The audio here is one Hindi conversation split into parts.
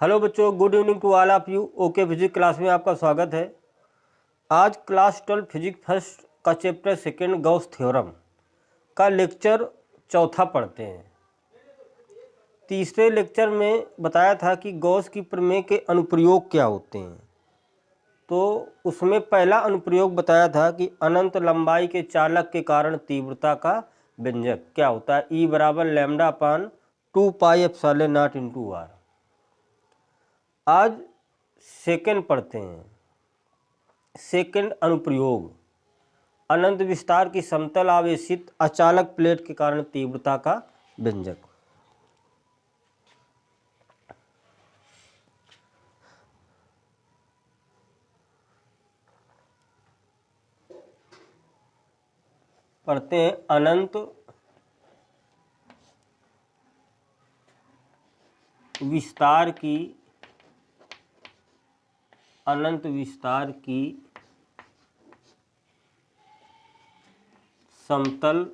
हेलो बच्चों, good evening to all of you. Okay physics class में आपका स्वागत है। आज क्लास 12 फिजिक्स फर्स्ट का चैप्टर सेकेंड गॉस थ्योरम का लेक्चर चौथा पढ़ते हैं। तीसरे लेक्चर में बताया था कि गॉस की प्रमेय के अनुप्रयोग क्या होते हैं। तो उसमें पहला अनुप्रयोग बताया था कि अनंत लंबाई के चालक के कारण तीव्रता का व्यंजक क्या होता है, E बराबर लैम्डा अपान 2πε0 इंटू आर। आज सेकंड पढ़ते हैं। सेकंड अनुप्रयोग अनंत विस्तार की समतल आवेशित अचालक प्लेट के कारण तीव्रता का व्यंजक। पढ़ते हैं अनंत विस्तार की समतल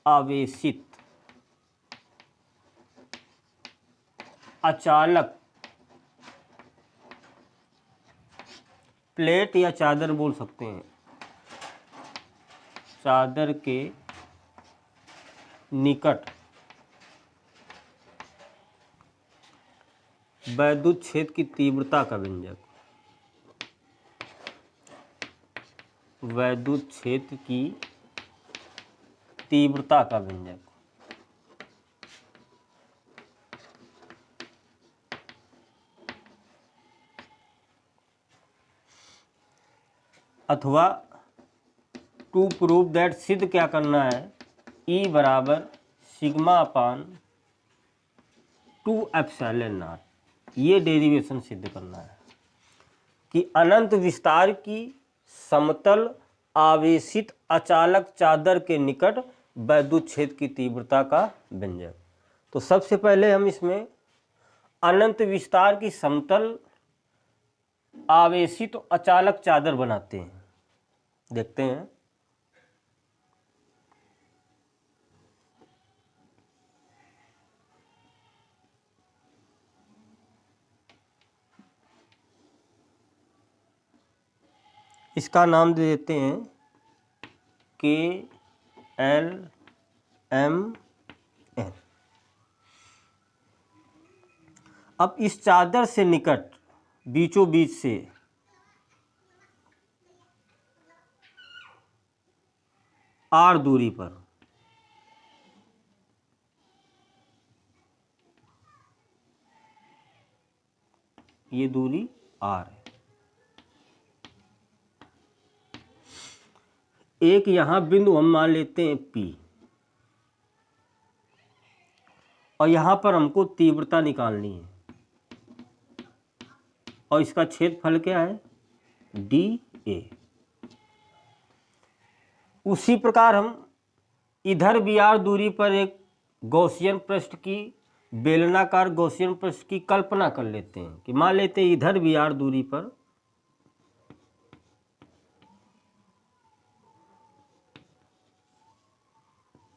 आवेशित अचालक प्लेट या चादर बोल सकते हैं, चादर के निकट वैद्युत क्षेत्र की तीव्रता का व्यंजक। वैद्युत क्षेत्र की तीव्रता का व्यंजक अथवा टू प्रूव दैट, सिद्ध क्या करना है, E बराबर सिग्मा अपान 2ε0। ये डेरिवेशन सिद्ध करना है कि अनंत विस्तार की समतल आवेशित अचालक चादर के निकट वैद्युत क्षेत्र की तीव्रता का व्यंजक। तो सबसे पहले हम इसमें अनंत विस्तार की समतल आवेशित अचालक चादर बनाते हैं। देखते हैं। इसका नाम दे देते हैं KLMN। अब इस चादर से निकट बीचों बीच से R दूरी पर ये दूरी R है। एक यहां बिंदु हम मान लेते हैं P, और यहां पर हमको तीव्रता निकालनी है, और इसका क्षेत्रफल क्या है, dA। उसी प्रकार हम इधर भी R दूरी पर एक गॉसियन पृष्ठ की, बेलनाकार गॉसियन पृष्ठ की कल्पना कर लेते हैं कि मान लेते हैं इधर भी R दूरी पर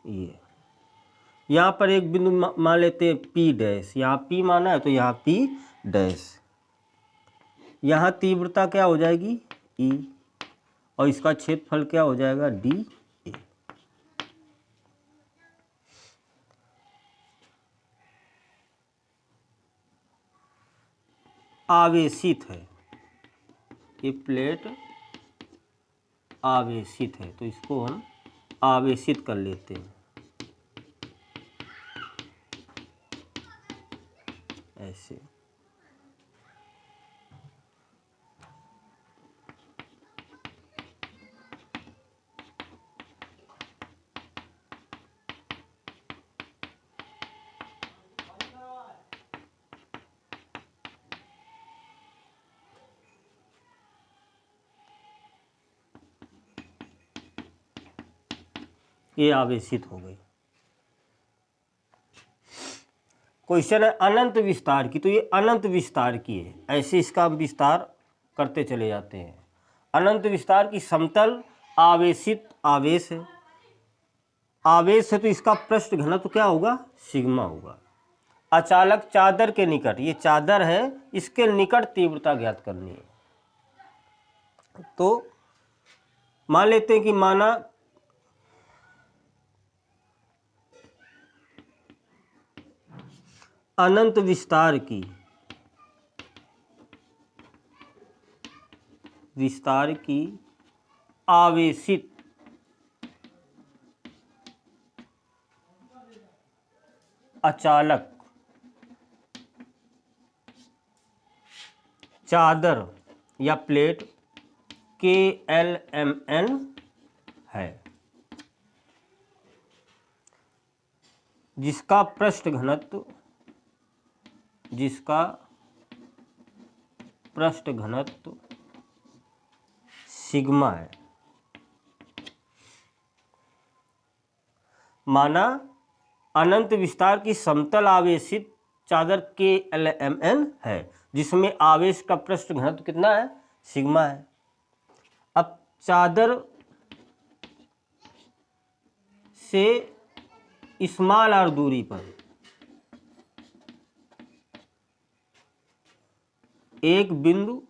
ये यहाँ पर एक बिंदु मान लेते हैं P डैश। यहाँ P माना है तो यहाँ P डैश। यहाँ तीव्रता क्या हो जाएगी, E, और इसका क्षेत्रफल क्या हो जाएगा, dA। आवेशित है, ये प्लेट आवेशित है, तो इसको हम आवेशित कर लेते हैं ऐसे। ये आवेशित हो गई। क्वेश्चन है अनंत विस्तार की, तो ये अनंत विस्तार की है, ऐसे इसका विस्तार करते चले जाते हैं। अनंत विस्तार की समतल आवेशित आवेश है, आवेश है तो इसका पृष्ठ घनत्व क्या होगा, सिग्मा होगा। अचालक चादर के निकट, ये चादर है, इसके निकट तीव्रता ज्ञात करनी है। तो मान लेते हैं कि माना अनंत विस्तार की आवेशित अचालक चादर या प्लेट KLMN है, जिसका पृष्ठ घनत्व सिग्मा है। माना अनंत विस्तार की समतल आवेशित चादर KLMN है, जिसमें आवेश का पृष्ठ घनत्व कितना है, सिग्मा है। अब चादर से स्मॉल r दूरी पर एक बिंदु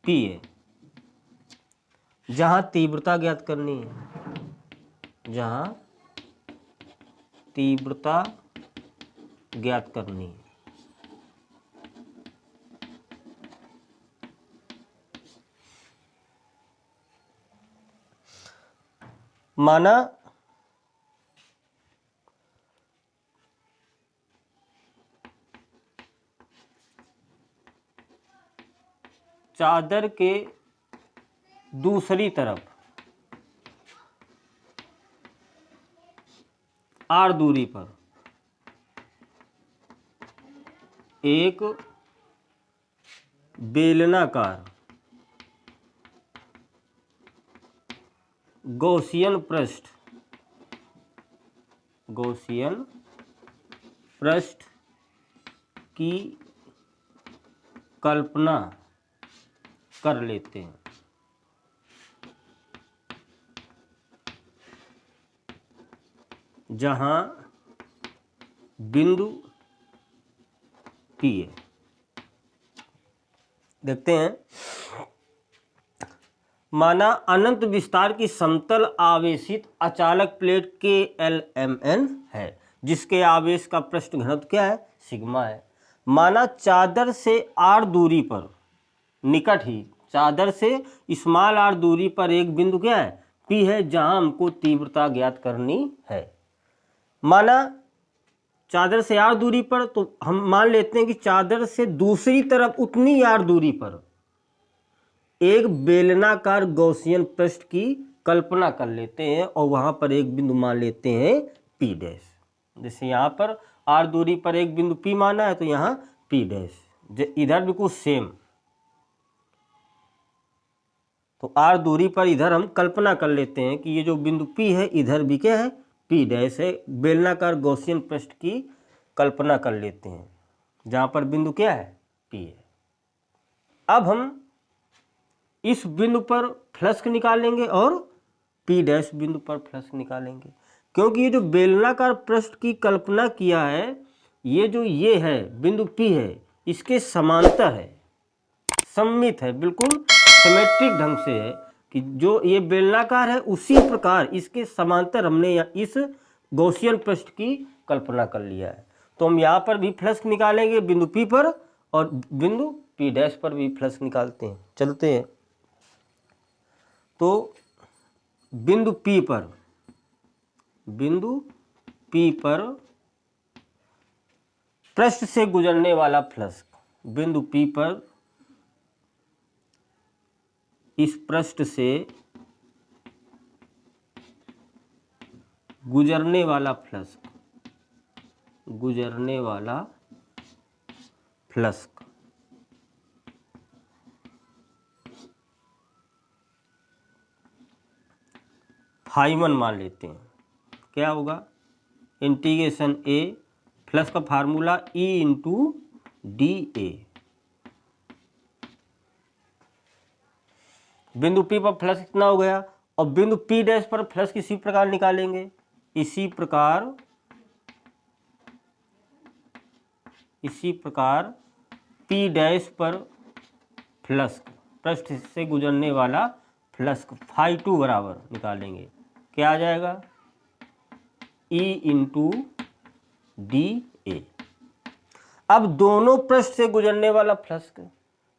P है, जहां तीव्रता ज्ञात करनी है, माना चादर के दूसरी तरफ r दूरी पर एक बेलनाकार गॉसियन पृष्ठ की कल्पना कर लेते हैं, जहां बिंदु P है। देखते हैं, माना अनंत विस्तार की समतल आवेशित अचालक प्लेट KLMN है, जिसके आवेश का पृष्ठ घनत्व क्या है, सिग्मा है। माना चादर से r दूरी पर, निकट ही चादर से स्मॉल r दूरी पर एक बिंदु क्या है, P है, जहां हमको तीव्रता ज्ञात करनी है। माना चादर से r दूरी पर, तो हम मान लेते हैं कि चादर से दूसरी तरफ उतनी r दूरी पर एक बेलनाकार गॉसियन पृष्ठ की कल्पना कर लेते हैं, और वहां पर एक बिंदु मान लेते हैं P डैश। जैसे यहाँ पर r दूरी पर एक बिंदु P माना है, तो यहाँ P डैश, इधर बिल्कुल सेम। तो r दूरी पर इधर हम कल्पना कर लेते हैं कि ये जो बिंदु P है, इधर भी क्या है, P डैश है। बेलनाकार गॉसियन पृष्ठ की कल्पना कर लेते हैं, जहां पर बिंदु क्या है, P है। अब हम इस बिंदु पर फ्लक्स निकालेंगे और P डैश बिंदु पर फ्लक्स निकालेंगे, क्योंकि ये जो बेलनाकार पृष्ठ की कल्पना किया है, ये है बिंदु P है, इसके समांतर है, सममित है, बिल्कुल सिमेट्रिक ढंग से है कि जो ये बेलनाकार है उसी प्रकार इसके समांतर हमने इस गॉसियन पृष्ठ की कल्पना कर लिया है। तो हम यहाँ पर भी फ्लक्स निकालेंगे बिंदु P पर, और बिंदु P डैश पर भी फ्लक्स निकालते हैं। चलते हैं, तो बिंदु P पर पृष्ठ से गुजरने वाला फ्लक्स, बिंदु P पर इस पृष्ठ से गुजरने वाला फ्लक्स फाई1 मान लेते हैं। क्या होगा, इंटीग्रेशन A, फ्लक्स का फार्मूला E/dA। बिंदु P पर फ्लक्स कितना हो गया, और बिंदु P डैश पर फ्लक्स इसी प्रकार निकालेंगे, इसी प्रकार P डैश पर फ्लक्स, पृष्ठ से गुजरने वाला फ्लक्स φ2 बराबर निकालेंगे, क्या आ जाएगा, E इंटू DA। अब दोनों पृष्ठ से गुजरने वाला फ्लक्स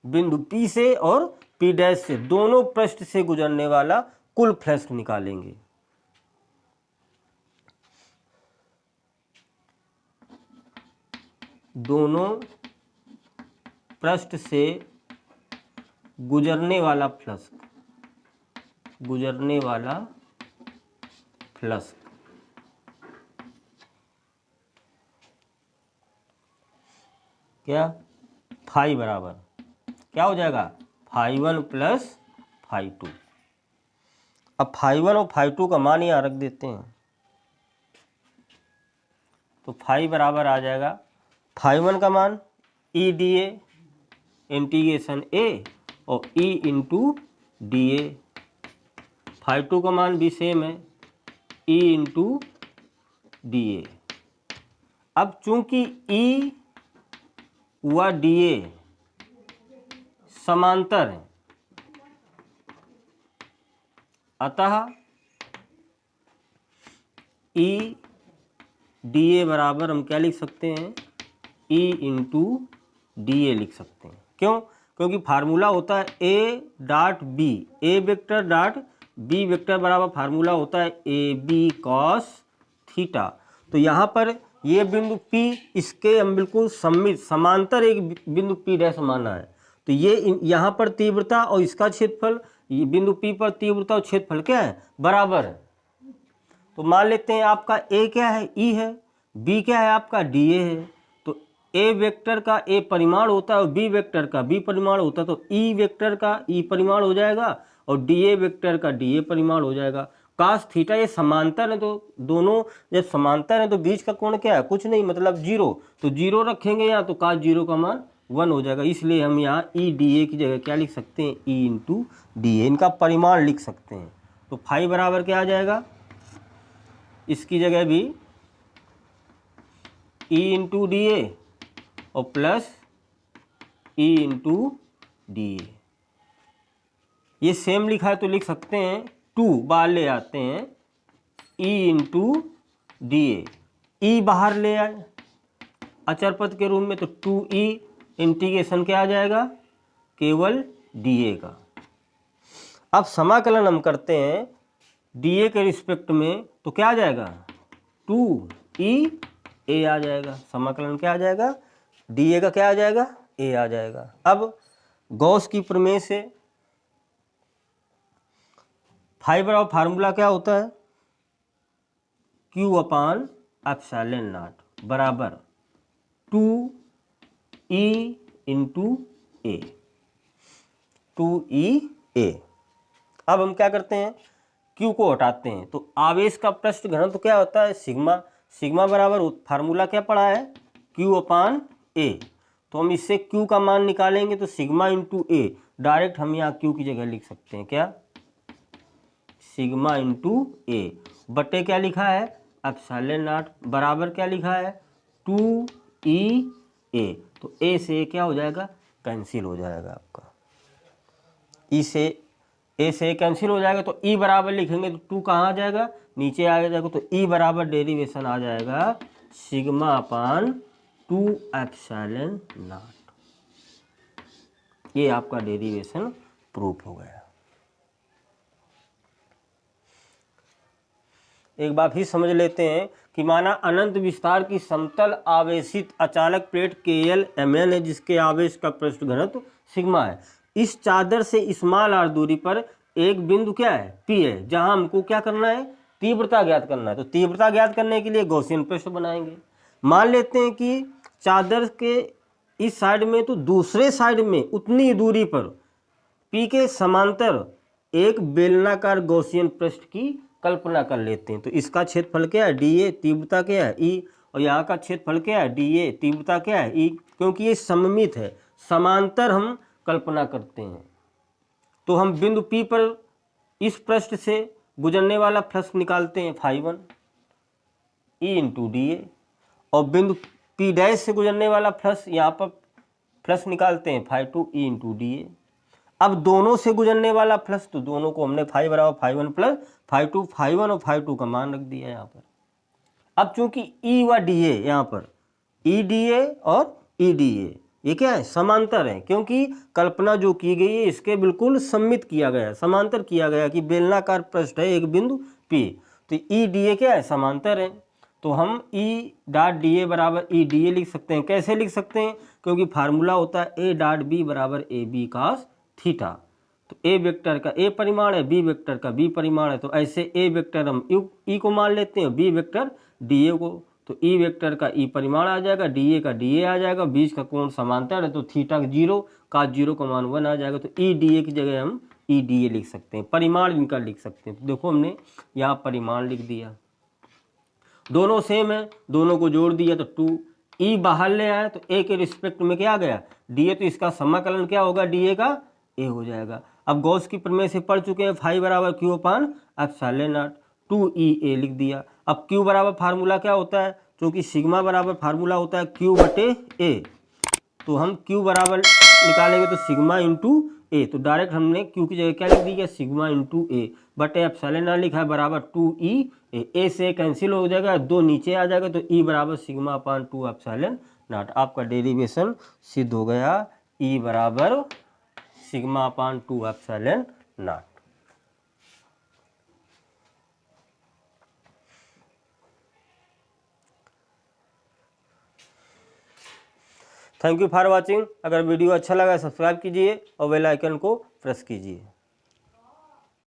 बिंदु P से और P डैश से, दोनों पृष्ठ से गुजरने वाला कुल फ्लक्स निकालेंगे। दोनों पृष्ठ से गुजरने वाला फ्लक्स क्या, फाई बराबर क्या हो जाएगा, φ1 प्लस φ2। अब φ1 और φ2 का मान यहाँ रख देते हैं, तो फाई बराबर आ जाएगा φ1 का मान EDA इंटीग्रेशन A और E इंटू DA, φ2 का मान भी सेम है E इंटू DA। अब चूंकि E व DA समांतर है, अतः EDA बराबर हम क्या लिख सकते हैं, E इंटू DA लिख सकते हैं। क्यों, क्योंकि फार्मूला होता है A dot B, A vector dot B vector बराबर फार्मूला होता है AB cos थीटा। तो यहाँ पर ये बिंदु P, इसके हम बिल्कुल सममित समांतर एक बिंदु P डैश माना है, तो ये यहाँ पर तीव्रता और इसका क्षेत्रफल, ये बिंदु P पर तीव्रता और क्षेत्रफल क्या है, बराबर है। तो मान लेते हैं आपका A क्या है, E है, B क्या है आपका, DA है। तो A वेक्टर का A परिमाण होता है और B वेक्टर का B परिमाण होता है, तो E वेक्टर का E परिमाण हो जाएगा और DA वेक्टर का DA परिमाण हो जाएगा। कास थीटा ये समांतर है, तो दोनों जब समांतर है तो बीच का कोण क्या है, कुछ नहीं, मतलब जीरो, तो जीरो रखेंगे यहाँ तो कास जीरो का मान 1 हो जाएगा। इसलिए हम यहाँ EDA की जगह क्या लिख सकते हैं, E इंटू DA, इनका परिमाण लिख सकते हैं। तो फाई बराबर क्या आ जाएगा, इसकी जगह भी E इंटू DA और प्लस E इंटू DA, ये सेम लिखा है तो लिख सकते हैं, 2 बाहर ले आते हैं, E इंटू DA, E बाहर ले आए अचर पद के रूप में, तो 2E इंटीग्रेशन क्या आ जाएगा, केवल DA का। अब समाकलन हम करते हैं DA के रिस्पेक्ट में, तो क्या आ जाएगा, 2EA आ जाएगा। समाकलन क्या आ जाएगा, DA का क्या आ जाएगा, A आ जाएगा। अब गॉस की प्रमेय से फाई बराबर फार्मूला क्या होता है, Q अपान एप्सिलॉन नॉट बराबर 2E इंटू A, 2EA। अब हम क्या करते हैं, Q को हटाते हैं, तो आवेश का पृष्ठ घनत्व तो क्या होता है, सिग्मा, सिग्मा बराबर फार्मूला क्या पढ़ा है, Q अपान A। तो हम इससे Q का मान निकालेंगे, तो सिग्मा इंटू A, डायरेक्ट हम यहाँ Q की जगह लिख सकते हैं, क्या, सिग्मा इंटू A बटे क्या लिखा है, एप्सिलॉन नॉट बराबर क्या लिखा है, 2EA। तो A से क्या हो जाएगा, कैंसिल हो जाएगा आपका, E से A से कैंसिल हो जाएगा, तो E बराबर लिखेंगे तो 2 कहाँ आ जाएगा, नीचे आ जाएगा, तो E बराबर डेरिवेशन आ जाएगा सिग्मा अपान 2 एप्सिलॉन नॉट। ये आपका डेरिवेशन प्रूफ हो गया। एक बार फिर समझ लेते हैं कि माना अनंत विस्तार की समतल आवेशित अचालक प्लेट KLMN है, जिसके आवेश का पृष्ठ घनत्व सिग्मा है। इस चादर से स्मॉल r दूरी पर एक बिंदु क्या है, P है, जहां हमको क्या करना है, तीव्रता ज्ञात करना है। तो तीव्रता ज्ञात करने के लिए गॉसियन पृष्ठ बनाएंगे। मान लेते हैं कि चादर के इस साइड में, तो दूसरे साइड में उतनी दूरी पर P के समांतर एक बेलनाकार गॉसियन पृष्ठ की कल्पना कर लेते हैं। तो इसका क्षेत्रफल क्या है, DA, तीव्रता क्या है, E, और यहाँ का क्षेत्रफल क्या है, DA, तीव्रता क्या है, E। क्योंकि ये सममित है, समांतर हम कल्पना करते हैं, तो हम बिंदु P पर इस पृष्ठ से गुजरने वाला फ्लक्स निकालते हैं φ1 E इंटू डी ए, और बिंदु P डैश से गुजरने वाला फ्लक्स, यहाँ पर फ्लक्स निकालते हैं φ2 E इंटू डी ए। अब दोनों से गुजरने वाला फ्लक्स, तो दोनों को हमने φ बराबर φ1 प्लस φ2, φ1 और φ2 का मान रख दिया यहाँ पर। अब चूंकि E व डी ए, यहाँ पर ई डी ए और ई डी ए ये क्या है, समांतर है, क्योंकि कल्पना जो की गई है इसके बिल्कुल सम्मित किया गया, समांतर किया गया कि बेलनाकार पृष्ठ है एक बिंदु P, तो ई डी ए क्या है, समांतर है। तो हम ई डॉट डी ए बराबर ई डी ए लिख सकते हैं। कैसे लिख सकते हैं, क्योंकि फार्मूला होता है ए डॉट बी बराबर ए बी कास थीटा। तो ए वेक्टर का ए परिमाण है, बी वेक्टर का बी परिमाण है, तो ऐसे ए वेक्टर हम ई को मान लेते हैं, बी वेक्टर डी ए को, तो ई वेक्टर का ई परिमाण आ जाएगा, डी ए का डी ए आ जाएगा, बीच का कोण समांतर है तो थीटा 0 कास 0 का मान 1 आ जाएगा। तो ई डी ए की जगह हम ई डी ए लिख सकते हैं, परिमाण इनका लिख सकते हैं। तो देखो हमने यहाँ परिमाण लिख दिया, दोनों सेम है, दोनों को जोड़ दिया तो 2 ई बाहर ले आए तो ए के रिस्पेक्ट में क्या आ गया, डी ए, तो इसका समाकलन क्या होगा, डी ए का ए हो जाएगा। अब गॉस की प्रमेय से पढ़ चुके हैं, फाई बराबर क्यू अपान एप्सिलॉन नॉट 2 ई ए लिख दिया। अब क्यू बराबर फार्मूला क्या होता है, क्योंकि सिग्मा बराबर फार्मूला होता है क्यू बटे ए, तो हम क्यू बराबर निकालेंगे तो सिग्मा इंटू ए, तो डायरेक्ट हमने क्यू की जगह क्या लिख दिया, सिग्मा इंटू ए बटे एप्सिलॉन नॉट लिखा है बराबर 2 ई ए से कैंसिल हो जाएगा, 2 नीचे आ जाएगा, तो ई बराबर सिग्मा अपान 2 एप्सिलॉन नॉट। आपका डेरिवेशन सिद्ध हो गया, ई बराबर sigma upon 2 epsilon not. Thank you for watching. अगर वीडियो अच्छा लगा सब्सक्राइब कीजिए और बेल आइकन को प्रेस कीजिए।